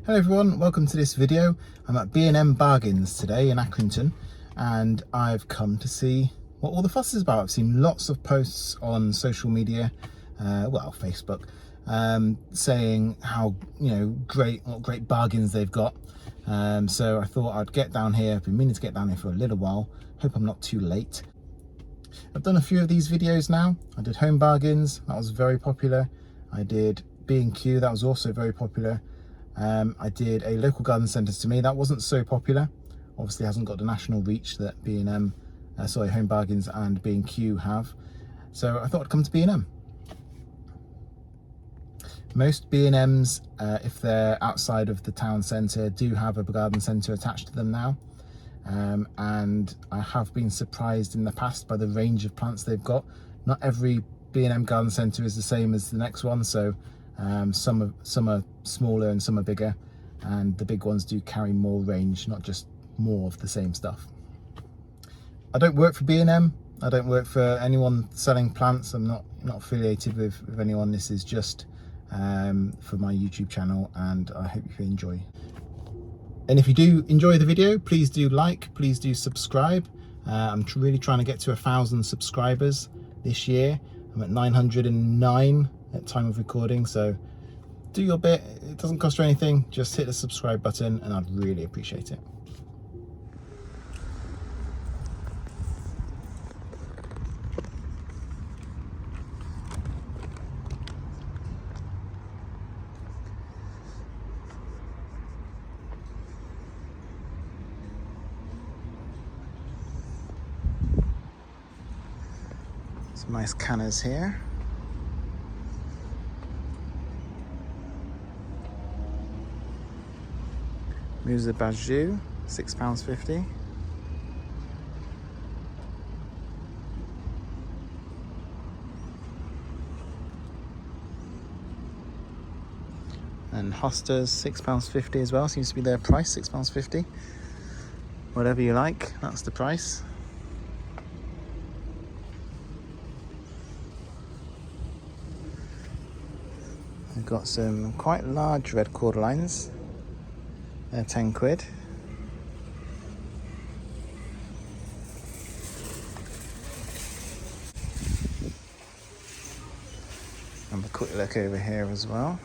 Hello everyone, welcome to this video. I'm at B&M Bargains today in Accrington and I've come to see what all the fuss is about. I've seen lots of posts on social media, well Facebook, saying how what great bargains they've got. So I thought I'd get down here. I've been meaning to get down here for a little while. Hope I'm not too late. I've done a few of these videos now. I did home bargains, that was very popular. I did B&Q, that was also very popular. I did a local garden centres to me, that wasn't so popular. Obviously hasn't got the national reach that Home Bargains and B&Q have. So I thought I'd come to B&M. Most B&Ms, if they're outside of the town centre, do have a garden centre attached to them now. And I have been surprised in the past by the range of plants they've got. Not every B&M garden centre is the same as the next one, so some are smaller and some are bigger, and the big ones do carry more range, not just more of the same stuff. I don't work for B&M. I don't work for anyone selling plants. I'm not affiliated with anyone. This is just for my YouTube channel, and I hope you enjoy. And if you do enjoy the video, please do like, please do subscribe. I'm really trying to get to 1,000 subscribers this year. I'm at 909 at time of recording, so do your bit. It doesn't cost you anything. Just hit the subscribe button and I'd really appreciate it. Some nice cannas here. Muss basjoo, £6.50. And hostas, £6.50 as well. Seems to be their price, £6.50. Whatever you like, that's the price. We've got some quite large red cordylines. They're 10 quid. Have a quick look over here as well.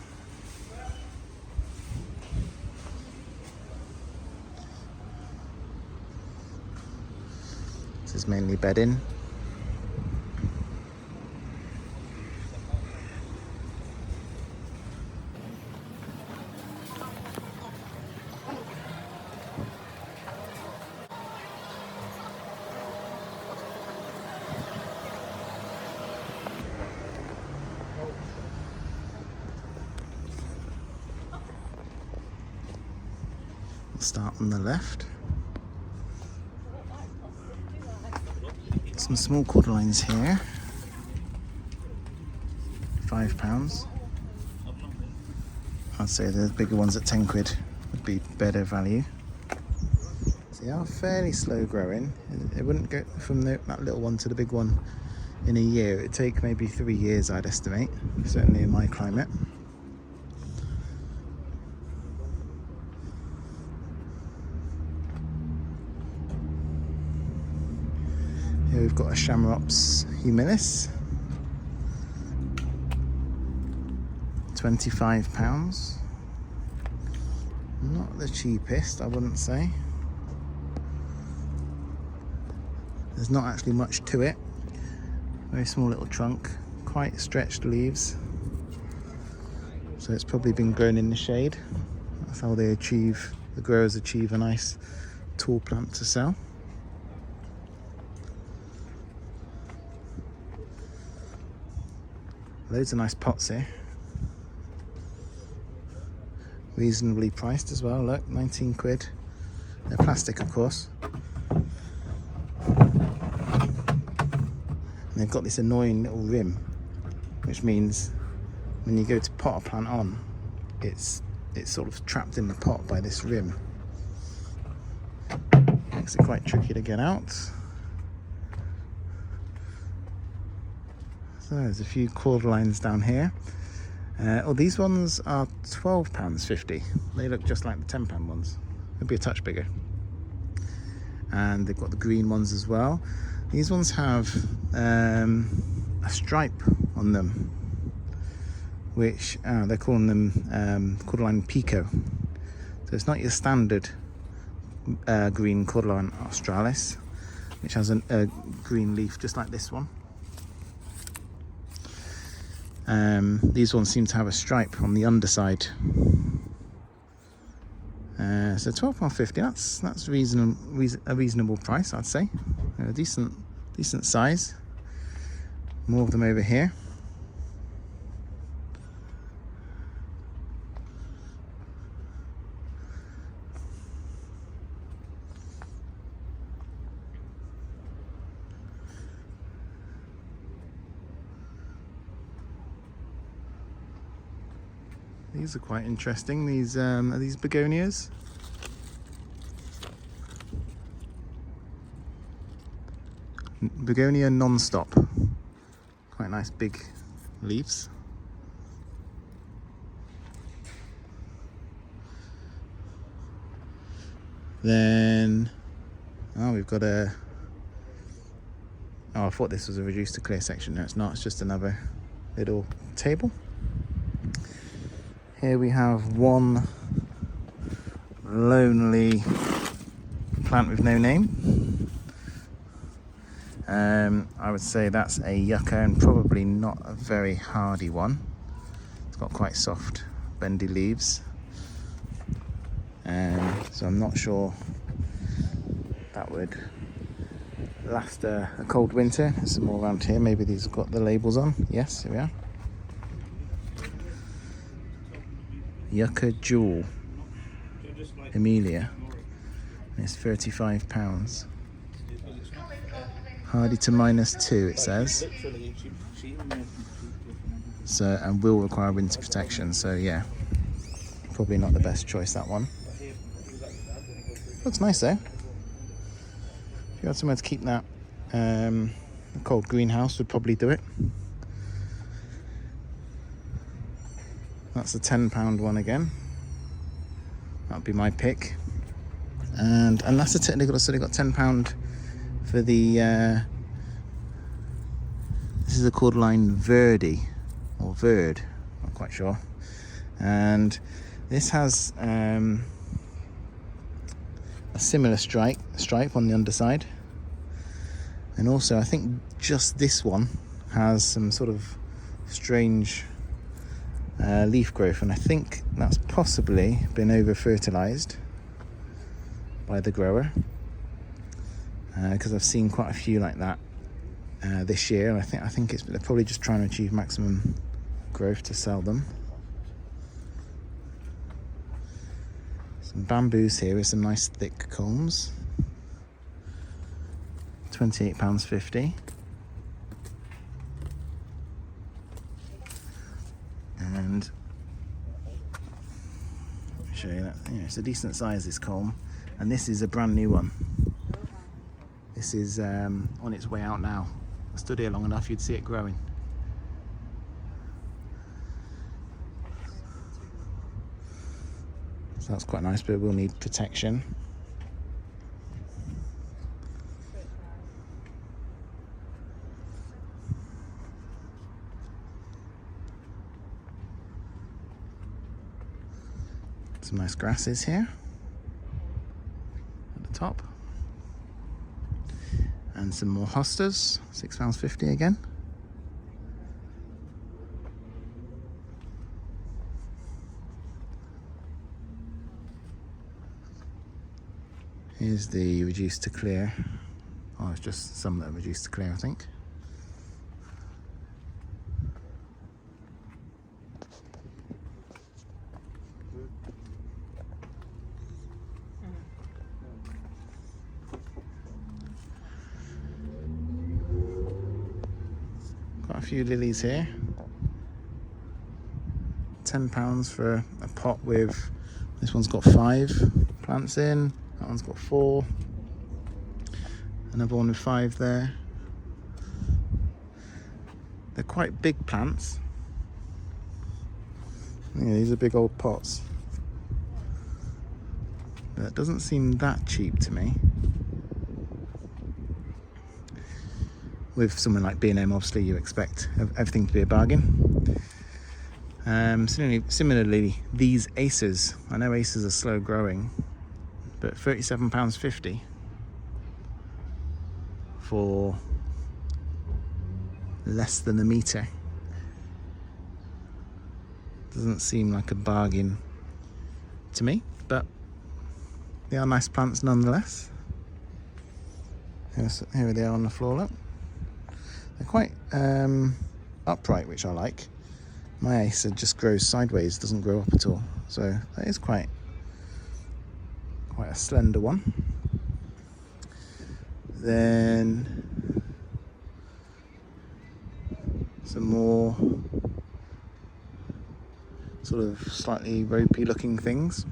This is mainly bedding. Start on the left. Some small cordylines here, £5. I'd say the bigger ones at 10 quid would be better value. So they are fairly slow growing. It wouldn't go from that little one to the big one in a year. It'd take maybe 3 years, I'd estimate, certainly in my climate. Here we've got a chamaerops humilis, £25. Not the cheapest, I wouldn't say. There's not actually much to it. Very small little trunk, quite stretched leaves. So it's probably been grown in the shade. That's how the growers achieve a nice tall plant to sell. Loads of nice pots here. Reasonably priced as well, look, 19 quid. They're plastic, of course. And they've got this annoying little rim, which means when you go to pot a plant on, it's sort of trapped in the pot by this rim. Makes it quite tricky to get out. So there's a few cordylines down here. Oh, these ones are £12.50. They look just like the £10 ones. Maybe a touch bigger. And they've got the green ones as well. These ones have a stripe on them, which they're calling them cordyline pico. So it's not your standard green cordyline australis, which has a green leaf just like this one. These ones seem to have a stripe on the underside. So £12.50. That's a reasonable price, I'd say. A decent size. More of them over here. These are quite interesting. These are these begonias. Begonia non-stop. Quite nice big leaves. Then we've got a I thought this was a reduced to clear section. No, it's not. It's just another little table. Here we have one lonely plant with no name. I would say that's a yucca, and probably not a very hardy one. It's got quite soft, bendy leaves. So I'm not sure that would last a cold winter. There's some more around here. Maybe these have got the labels on. Yes, here we are. Yucca Jewel, Emilia. And it's £35. Hardy to -2, it says. So, and will require winter protection. So yeah, probably not the best choice, that one. Looks nice though. If you had somewhere to keep that, a cold greenhouse would probably do it. That's a £10 one again. That would be my pick. And that's they've also got £10 for the. This is a cordyline Verdi or Verd, not quite sure. And this has a similar stripe on the underside. And also, I think just this one has some sort of strange leaf growth, and I think that's possibly been over fertilized by the grower, because I've seen quite a few like that this year, and I think they're probably just trying to achieve maximum growth to sell them. Some bamboos here with some nice thick culms. £28.50. And I'll show you that. Yeah, it's a decent size, this culm, and this is a brand new one. This is on its way out now. I stood here long enough, you'd see it growing. So that's quite nice, but it will need protection. Some nice grasses here at the top, and some more hostas, £6.50 again. Here's the reduced to clear. Oh, it's just some that are reduced to clear, I think. Quite a few lilies here. £10 for a pot with, this one's got 5 plants in, that one's got 4, another one with 5 there. They're quite big plants, Yeah, these are big old pots. But it doesn't seem that cheap to me. With someone like B&M, obviously you expect everything to be a bargain. Similarly, these acers, I know acers are slow growing, but £37.50 for less than a metre. Doesn't seem like a bargain to me, but they are nice plants nonetheless. Here they are on the floor, look. They're quite upright, which I like. My acer just grows sideways, doesn't grow up at all. So that is quite a slender one. Then some more sort of slightly ropey looking things.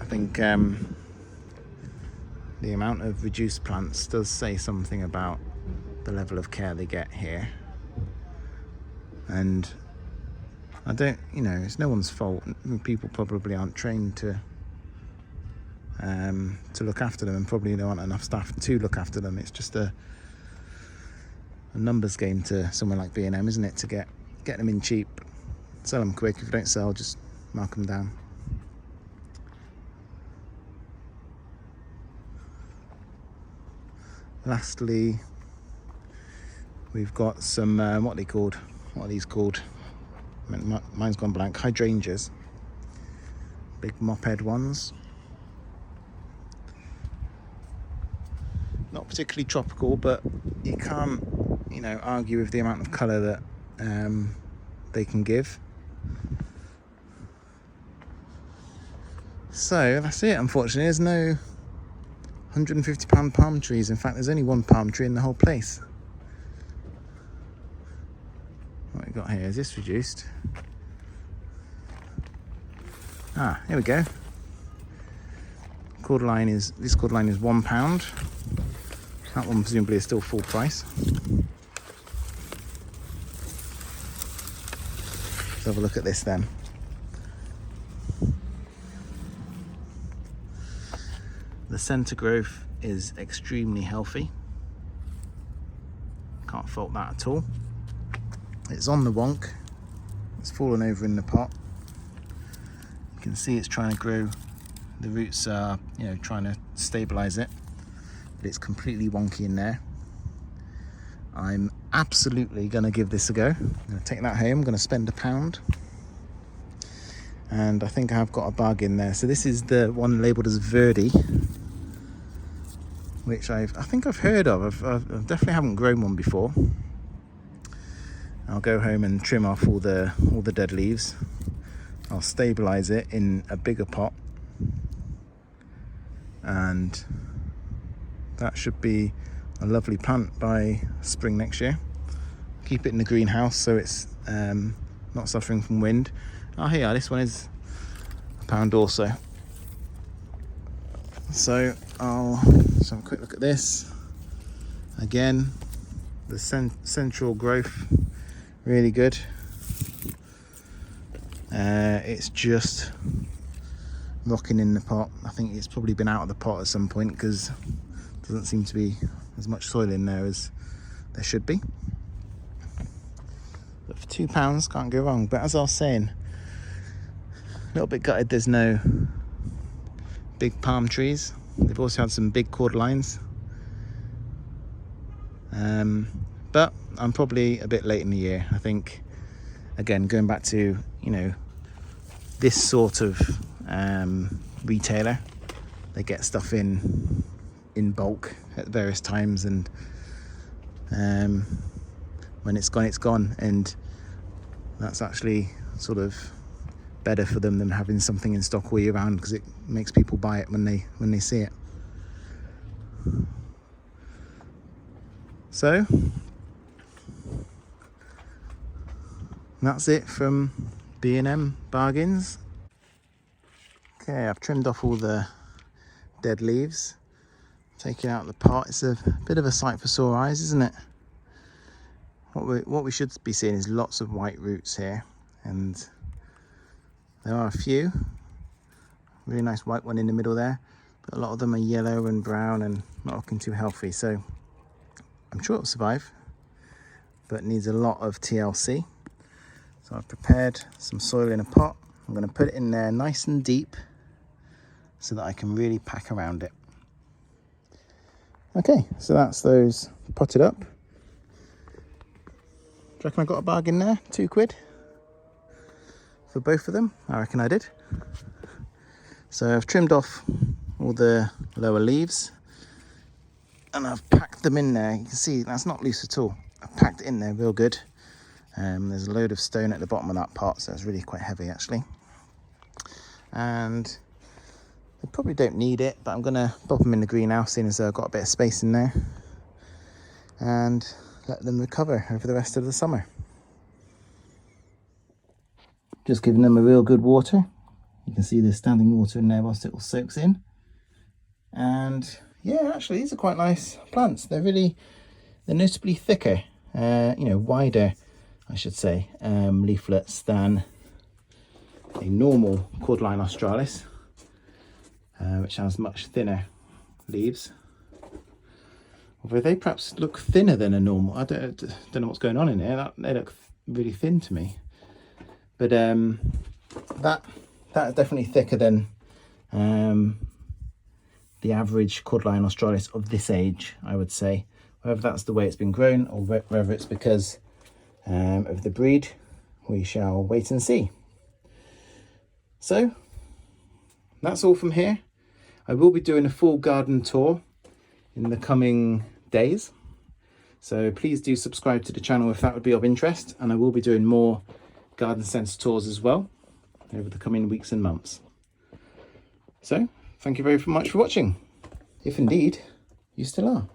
I think the amount of reduced plants does say something about the level of care they get here. And I don't, it's no one's fault. People probably aren't trained to look after them, and probably there aren't enough staff to look after them. It's just a numbers game to someone like B&M, isn't it? To get them in cheap, sell them quick. If you don't sell, just mark them down. Lastly, we've got some what are these called? Mine's gone blank. Hydrangeas, big mop-head ones. Not particularly tropical, but you can't, argue with the amount of colour that they can give. So that's it. Unfortunately, there's no £150 palm trees. In fact, there's only one palm tree in the whole place. What we got here? Is this reduced? Here we go. This cordyline is £1. That one presumably is still full price. Let's have a look at this then. The centre growth is extremely healthy. Can't fault that at all. It's on the wonk. It's fallen over in the pot. You can see it's trying to grow. The roots are, trying to stabilise it. But it's completely wonky in there. I'm absolutely going to give this a go. I'm going to take that home. I'm going to spend £1. And I think I've got a bargain there. So this is the one labelled as Verdi, which I think I've heard of. I definitely haven't grown one before. I'll go home and trim off all the dead leaves. I'll stabilise it in a bigger pot, and that should be a lovely plant by spring next year. Keep it in the greenhouse so it's not suffering from wind. Oh, here, this one is £1 also. So I'll just have a quick look at this. Again, the central growth, really good. It's just rocking in the pot. I think it's probably been out of the pot at some point because doesn't seem to be as much soil in there as there should be. But for £2, can't go wrong. But as I was saying, a little bit gutted there's no big palm trees. They've also had some big cordylines. But I'm probably a bit late in the year. I think, again, going back to, this sort of retailer, they get stuff in bulk at various times, and when it's gone, and that's actually sort of better for them than having something in stock all year round, because it makes people buy it when they see it. So that's it from B&M Bargains. Okay, I've trimmed off all the dead leaves, taken out the pot. It's a bit of a sight for sore eyes, isn't it? what we should be seeing is lots of white roots here, and there are a few. Really nice white one in the middle there, but a lot of them are yellow and brown and not looking too healthy, so I'm sure it'll survive, but needs a lot of TLC. So I've prepared some soil in a pot. I'm going to put it in there nice and deep so that I can really pack around it. Okay, so that's those potted up. Do you reckon I got a bargain there? £2 for both of them? I reckon I did. So I've trimmed off all the lower leaves and I've packed them in there. You can see that's not loose at all. I've packed it in there real good. There's a load of stone at the bottom of that pot, so it's really quite heavy actually. And they probably don't need it, but I'm gonna pop them in the greenhouse, seeing as though I've got a bit of space in there, and let them recover over the rest of the summer. Just giving them a real good water. You can see there's standing water in there whilst it all soaks in. And yeah, actually these are quite nice plants. They're noticeably thicker, wider, I should say, leaflets than a normal cordyline australis, which has much thinner leaves. Although they perhaps look thinner than a normal. I don't know what's going on in here. They look really thin to me. But that is definitely thicker than the average cordyline australis of this age, I would say. Whether that's the way it's been grown or whether it's because of the breed, we shall wait and see. So that's all from here. I will be doing a full garden tour in the coming days, so please do subscribe to the channel if that would be of interest, and I will be doing more garden centre tours as well over the coming weeks and months. So thank you very much for watching, if indeed you still are.